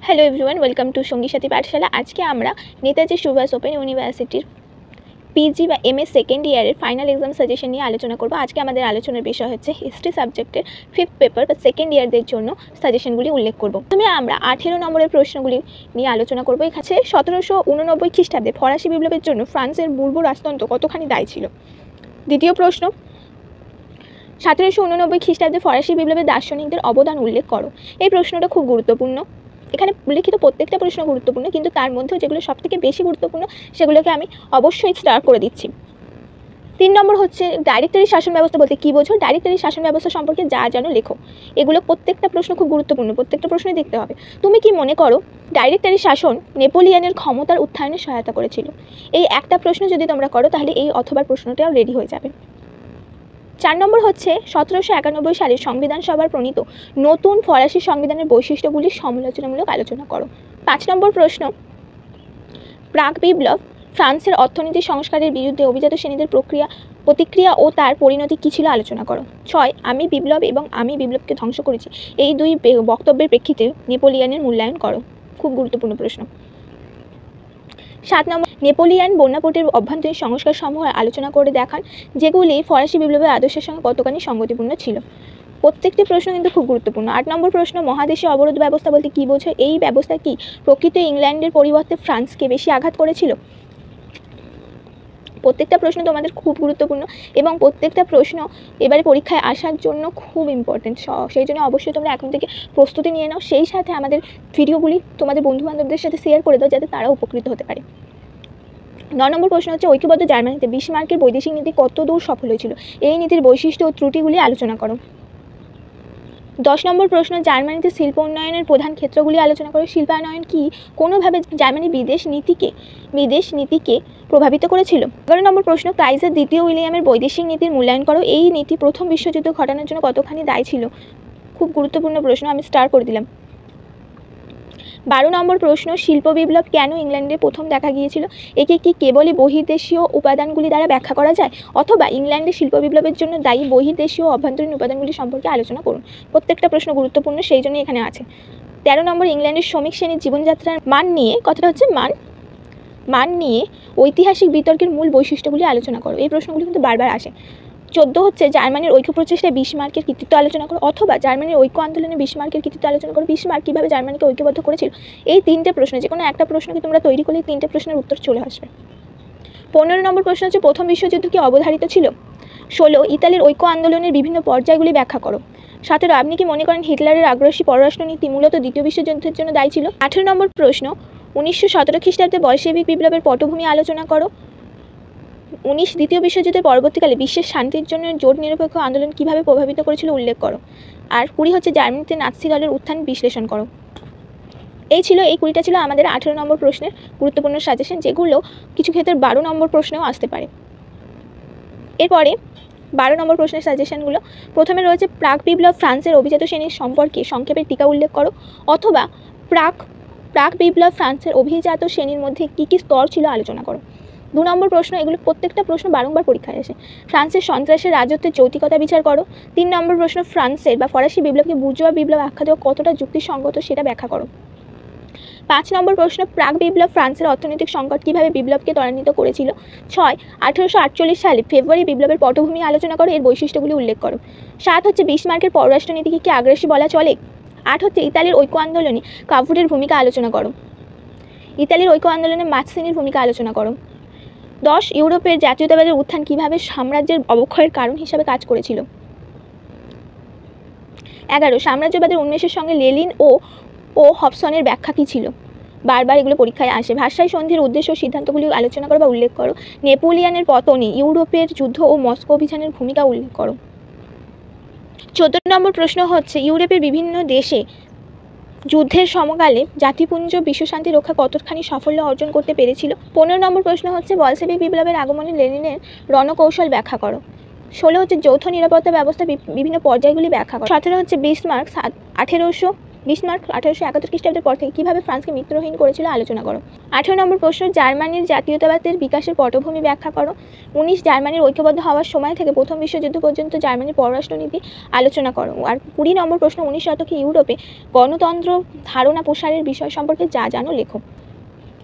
Hello everyone, welcome to সঙ্গী সাথী পাঠশালা। আজকে আমরা নেতাজি সুভাষ ওপেন ইউনিভার্সিটির পিজি বা এমএ সেকেন্ড ইয়ারের ফাইনাল এক্সাম সাজেশন নিয়ে আলোচনা করব। আজকে আমাদের আলোচনার বিষয় হচ্ছে হিস্ট্রি সাবজেক্টের ফিফথ পেপার বা সেকেন্ড ইয়ারদের জন্য সাজেশনগুলি উল্লেখ করব। প্রথমে আমরা 18 নম্বরের প্রশ্নগুলি নিয়ে আলোচনা করব। এখানে 1789 খ্রিস্টাব্দে ফরাসি বিপ্লবের জন্য ফ্রান্সের পূর্ব রাজতন্ত্র কতখানি দায়ী ছিল। দ্বিতীয় প্রশ্ন, 1789 খ্রিস্টাব্দে ফরাসি বিপ্লবে দার্শনিকদের অবদান উল্লেখ করো। এই প্রশ্নটা খুব গুরুত্বপূর্ণ। এখানে উল্লেখিত প্রত্যেকটা প্রশ্ন গুরুত্বপূর্ণ, কিন্তু তার মধ্যেও যেগুলো সবথেকে বেশি গুরুত্বপূর্ণ সেগুলোকে আমি অবশ্যই স্টার করে দিচ্ছি। 3 নম্বর হচ্ছে ডাইরেক্টরি শাসন ব্যবস্থা বলতে কী বোঝো। ডাইরেক্টরি শাসন ব্যবস্থা সম্পর্কে যা জানো লেখো। এগুলো প্রত্যেকটা প্রশ্ন খুব গুরুত্বপূর্ণ, প্রত্যেকটা প্রশ্নই দেখতে হবে। তুমি কি মনে করো ডাইরেক্টরি শাসন নেপোলিয়নের ক্ষমতার উত্থানে সহায়তা করেছিল? এই একটা প্রশ্ন যদি তোমরা করো তাহলে এই অথবা প্রশ্নটাও রেডি হয়ে যাবে। 4 নম্বর হচ্ছে 1791 সালে সংবিধান সভার প্রণীত নতুন ফরাসি সংবিধানের বৈশিষ্ট্যগুলির সমালোচনামূলক আলোচনা করো। 5 নম্বর প্রশ্ন, প্রাক বিপ্লব ফ্রান্সের অর্থনীতি সংস্কারের বিরুদ্ধে অভিজাত শ্রেণীদের প্রতিক্রিয়া ও তার পরিণতি কী ছিল আলোচনা করো। 6 আমি বিপ্লব এবং আমি বিপ্লবকে ধ্বংস করেছি, এই দুই বক্তব্যের প্রেক্ষিতে নেপোলিয়নের মূল্যায়ন করো। খুব গুরুত্বপূর্ণ প্রশ্ন। 7 নম্বর, নেপোলিয়ন বোনাপার্টের অভ্যন্তরীণ সংস্কার সমূহ আলোচনা করে দেখান যেগুলি ফরাসি বিপ্লবের আদর্শের সঙ্গে কতখানি সঙ্গতিপূর্ণ ছিল। প্রত্যেকটি প্রশ্ন কিন্তু খুব গুরুত্বপূর্ণ। 8 নম্বর প্রশ্ন, মহাদেশীয় অবরোধ ব্যবস্থা বলতে কী বোঝো? এই ব্যবস্থা কি প্রকৃত ইংল্যান্ডের পরিবর্তে ফ্রান্সকে বেশি আঘাত করেছিল? প্রত্যেকটা প্রশ্ন তোমাদের খুব গুরুত্বপূর্ণ এবং প্রত্যেকটা প্রশ্ন এবারে পরীক্ষায় আসার জন্য খুব ইম্পর্টেন্ট। সেই জন্য অবশ্যই তোমরা এখন থেকে প্রস্তুতি নিয়ে নাও, সেই সাথে আমাদের ভিডিওগুলি তোমাদের বন্ধুবান্ধবদের সাথে শেয়ার করে দাও যাতে তারা উপকৃত হতে পারে। 9 নম্বর প্রশ্ন হচ্ছে ঐক্যবদ্ধ জার্মানিতে বিসমার্কের বৈদেশিক নীতি কতদূর সফল হয়েছিল? এই নীতির বৈশিষ্ট্য ও ত্রুটিগুলি আলোচনা করো। 10 নম্বর প্রশ্ন, জার্মানিতে শিল্প উন্নয়নের প্রধান ক্ষেত্রগুলি আলোচনা করো। শিল্পায়ন কি কোনোভাবে জার্মানির বিদেশ নীতিকে প্রভাবিত করেছিল? 11 নম্বর প্রশ্ন, কাইজার দ্বিতীয় উইলিয়ামের বৈদেশিক নীতির মূল্যায়ন করো। এই নীতি প্রথম বিশ্বযুদ্ধ ঘটানোর জন্য কতখানি দায়ী ছিল? খুব গুরুত্বপূর্ণ প্রশ্ন, আমি স্টার করে দিলাম। 12 নম্বর প্রশ্ন, শিল্প বিপ্লব কেন ইংল্যান্ডে প্রথম দেখা গিয়েছিল? একে কি কেবলই বহির্দেশীয় উপাদানগুলি দ্বারা ব্যাখ্যা করা যায়, অথবা ইংল্যান্ডে শিল্প বিপ্লবের জন্য দায়ী বহির্দেশীয় অভ্যন্তরীণ উপাদানগুলি সম্পর্কে আলোচনা করুন। প্রত্যেকটা প্রশ্ন গুরুত্বপূর্ণ, সেই জন্যই এখানে আছে। 13 নম্বর, ইংল্যান্ডের শ্রমিক শ্রেণীর জীবনযাত্রার মান নিয়ে, কথাটা হচ্ছে মান নিয়ে ঐতিহাসিক বিতর্কের মূল বৈশিষ্ট্যগুলি আলোচনা করো। এই প্রশ্নগুলি কিন্তু বারবার আসে। 14 হচ্ছে জার্মানির ঐক্য প্রচেষ্টায় বিসমার্কের কৃতিত্ব আলোচনা করো, অথবা জার্মানির ঐক্য আন্দোলনে বিসমার্কের কৃতিত্ব আলোচনা করো। বিসমার্ক কীভাবে জার্মানিকে ঐক্যবদ্ধ করেছিল? এই 3টে প্রশ্ন, যে কোনো একটা প্রশ্নকে তোমরা তৈরি করলে 3টে প্রশ্নের উত্তর চলে আসবে। 15 নম্বর প্রশ্ন হচ্ছে প্রথম বিশ্বযুদ্ধ কি অবধারিত ছিল? 16 ইতালির ঐক্য আন্দোলনের বিভিন্ন পর্যায়গুলি ব্যাখ্যা করো। 17 আপনি কি মনে করেন হিটলারের আগ্রাসী পররাষ্ট্রনীতি মূলত দ্বিতীয় বিশ্বযুদ্ধের জন্য দায়ী ছিল? 18 নম্বর প্রশ্ন, 1917 খ্রিস্টাব্দে বলশেভিক বিপ্লবের পটভূমি আলোচনা করো। 19 দ্বিতীয় বিশ্বযুদ্ধের পরবর্তীকালে বিশ্বের শান্তির জন্য জোট নিরপেক্ষ আন্দোলন কীভাবে প্রভাবিত করেছিল উল্লেখ করো। আর 20 হচ্ছে জার্মানিতে নাৎসি দলের উত্থান বিশ্লেষণ করো। এই 20টা ছিল আমাদের 18 নম্বর প্রশ্নের গুরুত্বপূর্ণ সাজেশন, যেগুলো কিছু ক্ষেত্রে 12 নম্বর প্রশ্নেও আসতে পারে। এরপরে 12 নম্বর প্রশ্নের সাজেশনগুলো, প্রথমে রয়েছে প্রাক বিপ্লব ফ্রান্সের অভিজাত শ্রেণীর সম্পর্কে সংক্ষেপে টিকা উল্লেখ করো, অথবা প্রাক বিপ্লব ফ্রান্সের অভিজাত শ্রেণীর মধ্যে কী কী স্তর ছিল আলোচনা করো। 2 নম্বর প্রশ্ন, এগুলো প্রত্যেকটা প্রশ্ন বারংবার পরীক্ষায় আসে। ফ্রান্সের সন্ত্রাসের রাজত্বের যৌক্তিকতা বিচার করো। 3 নম্বর প্রশ্ন, ফ্রান্সের বা ফরাসি বিপ্লবকে বুর্জোয়া বিপ্লব আখ্যা দেওয়া কতটা যুক্তিসঙ্গত সেটা ব্যাখ্যা করো। 5 নম্বর প্রশ্ন, প্রাক বিপ্লব ফ্রান্সের অর্থনৈতিক সংকট কীভাবে বিপ্লবকে ত্বরান্বিত করেছিল। 6 1848 সালে ফেব্রুয়ারি বিপ্লবের পটভূমি আলোচনা করো, এর বৈশিষ্ট্যগুলি উল্লেখ করো। 7 হচ্ছে বিসমার্কের পররাষ্ট্রনীতিকে কি আগ্রাসী বলা চলে। 8 হচ্ছে ইতালির ঐক্য আন্দোলনে কাভুটের ভূমিকা আলোচনা করো। ইতালির ঐক্য আন্দোলনে মাৎসিনির ভূমিকা আলোচনা করো। 10 ইউরোপের জাতীয়তাবাদের উত্থান কীভাবে সাম্রাজ্যের অবক্ষয়ের কারণ হিসাবে কাজ করেছিল। 11 সাম্রাজ্যবাদের উন্মেষের সঙ্গে লেনিন ও হবসনের ব্যাখ্যা কী ছিল। বারবার এগুলো পরীক্ষায় আসে। ভার্সাই সন্ধির উদ্দেশ্য ও সিদ্ধান্তগুলি আলোচনা করো বা উল্লেখ করো। নেপোলিয়নের পতনে ইউরোপের যুদ্ধ ও মস্কো অভিযানের ভূমিকা উল্লেখ করো। 14 নম্বর প্রশ্ন হচ্ছে ইউরোপের বিভিন্ন দেশে যুদ্ধের সমকালে জাতিপুঞ্জ বিশ্বশান্তি রক্ষা কতখানি সাফল্য অর্জন করতে পেরেছিল। 15 নম্বর প্রশ্ন হচ্ছে বলশেভিক বিপ্লবের আগমনে লেনিনের রণকৌশল ব্যাখ্যা করো। 16 হচ্ছে যৌথ নিরাপত্তা ব্যবস্থা বিভিন্ন পর্যায়গুলি ব্যাখ্যা করো। 17 হচ্ছে বিসমার্ক বিসমার্ক 1871 খ্রিস্টাব্দের পর থেকে কীভাবে ফ্রান্সকে মিত্রহীন করেছিল আলোচনা করো। 18 নম্বর প্রশ্ন, জার্মানির জাতীয়তাবাদের বিকাশের পটভূমি ব্যাখ্যা করো। 19, জার্মানির ঐক্যবদ্ধ হওয়ার সময় থেকে প্রথম বিশ্বযুদ্ধ পর্যন্ত জার্মানির পররাষ্ট্রনীতি আলোচনা করো। আর 20 নম্বর প্রশ্ন, 19 শতকে ইউরোপে গণতন্ত্র ধারণা প্রসারের বিষয় সম্পর্কে যা জানো লেখো।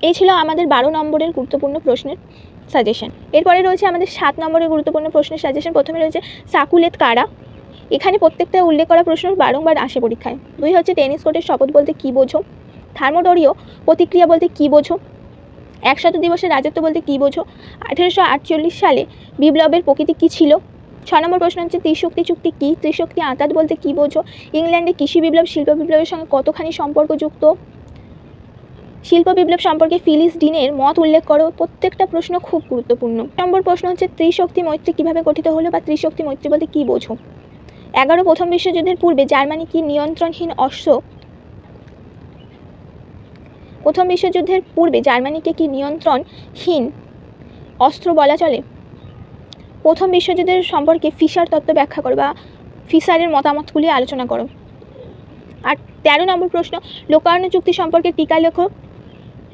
এই ছিল আমাদের 12 নম্বরের গুরুত্বপূর্ণ প্রশ্নের সাজেশন। এরপরে রয়েছে আমাদের 7 নম্বরের গুরুত্বপূর্ণ প্রশ্নের সাজেশন। প্রথমে রয়েছে সাকুলেত কারা। এখানে প্রত্যেকটা উল্লেখ করা প্রশ্ন বারংবার আসে পরীক্ষায়। 2 হচ্ছে টেনিস কোর্টের শপথ বলতে কী বোঝো। থার্মোডোরীয় প্রতিক্রিয়া বলতে কী বোঝো। 100 দিবসের রাজত্ব বলতে কী বোঝো। 1848 সালে বিপ্লবের প্রকৃতি কী ছিল। 6 নম্বর প্রশ্ন হচ্ছে ত্রিশক্তি চুক্তি কী। ত্রিশক্তি আঁতাত বলতে কী বোঝো। ইংল্যান্ডে কৃষি বিপ্লব শিল্প বিপ্লবের সঙ্গে কতখানি সম্পর্কযুক্ত। শিল্প বিপ্লব সম্পর্কে ফিলিস ডিনের মত উল্লেখ করো। প্রত্যেকটা প্রশ্ন খুব গুরুত্বপূর্ণ। নম্বর প্রশ্ন হচ্ছে ত্রিশক্তি মৈত্রী কীভাবে গঠিত হলো বা ত্রিশক্তি মৈত্রী বলতে কী বোঝো। 11 প্রথম বিশ্বযুদ্ধের পূর্বে জার্মানি কি নিয়ন্ত্রণহীন অস্ত্র। প্রথম বিশ্বযুদ্ধের পূর্বে জার্মানিকে কি নিয়ন্ত্রণহীন অস্ত্র বলা চলে। প্রথম বিশ্বযুদ্ধের সম্পর্কে ফিশার তত্ত্ব ব্যাখ্যা করো বা ফিশারের মতামতগুলি আলোচনা করো। আর 13 নম্বর প্রশ্ন, লোকার্নো চুক্তি সম্পর্কে টিকা লেখো।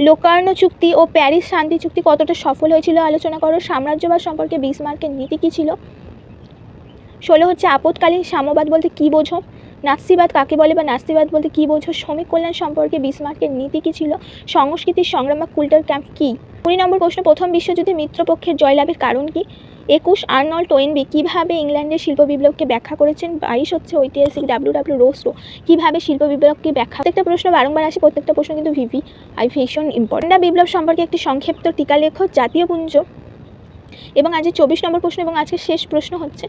লোকার্নো চুক্তি ও প্যারিস শান্তি চুক্তি কতটা সফল হয়েছিল আলোচনা করো। সাম্রাজ্যবাদ সম্পর্কে বিসমার্কের নীতি কী ছিল। 16 হচ্ছে আপৎকালীন সাম্যবাদ বলতে কী বোঝো। নাৎসিবাদ কাকে বলে বা নাৎসিবাদ বলতে কী বোঝো। শ্রমিক কল্যাণ সম্পর্কে বিসমার্কের নীতি কী ছিল। সংস্কৃতির সংগ্রাম বা কুল্টার ক্যাম্প কী। 20 নম্বর প্রশ্ন, প্রথম বিশ্বযুদ্ধে মিত্রপক্ষের জয়লাভের কারণ কী। 21, আর্নল্ড টোয়েনবি কীভাবে ইংল্যান্ডের শিল্প বিপ্লবকে ব্যাখ্যা করেছেন। 22 হচ্ছে ঐতিহাসিক ডাব্লিউ রোস্টো কীভাবে শিল্প বিপ্লবকে ব্যাখ্যা। প্রত্যেকটা প্রশ্ন বারংবার আসে, প্রত্যেকটা প্রশ্ন কিন্তু ভীষণ ইম্পর্টেন্ট। বিপ্লব সম্পর্কে একটি সংক্ষিপ্ত টিকা লেখো। জাতীয় পুঞ্জ। এবং আজকে 24 নম্বর প্রশ্ন এবং আজকের শেষ প্রশ্ন হচ্ছে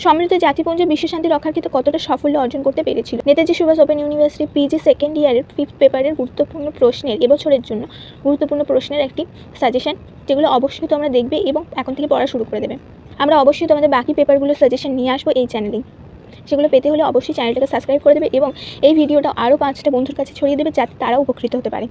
সমৃদ্ধ জাতিপুঞ্জ বিশ্বশান্তি রক্ষার ক্ষেত্রে কতটা সাফল্য অর্জন করতে পেরেছিল। Netaji Subhash open university PG second ইয়ারের 5th পেপারের গুরুত্বপূর্ণ প্রশ্নের এবছরের জন্য গুরুত্বপূর্ণ প্রশ্নের একটি সাজেশন, যেগুলো অবশ্যই তোমরা দেখবে এবং এখন থেকে পড়া শুরু করে দেবে। আমরা অবশ্যই তোমাদের বাকি পেপারগুলোর সাজেশন নিয়ে আসবো এই চ্যানেলেই। সেগুলো পেতে হলে অবশ্যই চ্যানেলটাকে সাবস্ক্রাইব করে দেবে এবং এই ভিডিওটা আরও 5টা বন্ধুর কাছে ছড়িয়ে দেবে যাতে তারাও উপকৃত হতে পারে।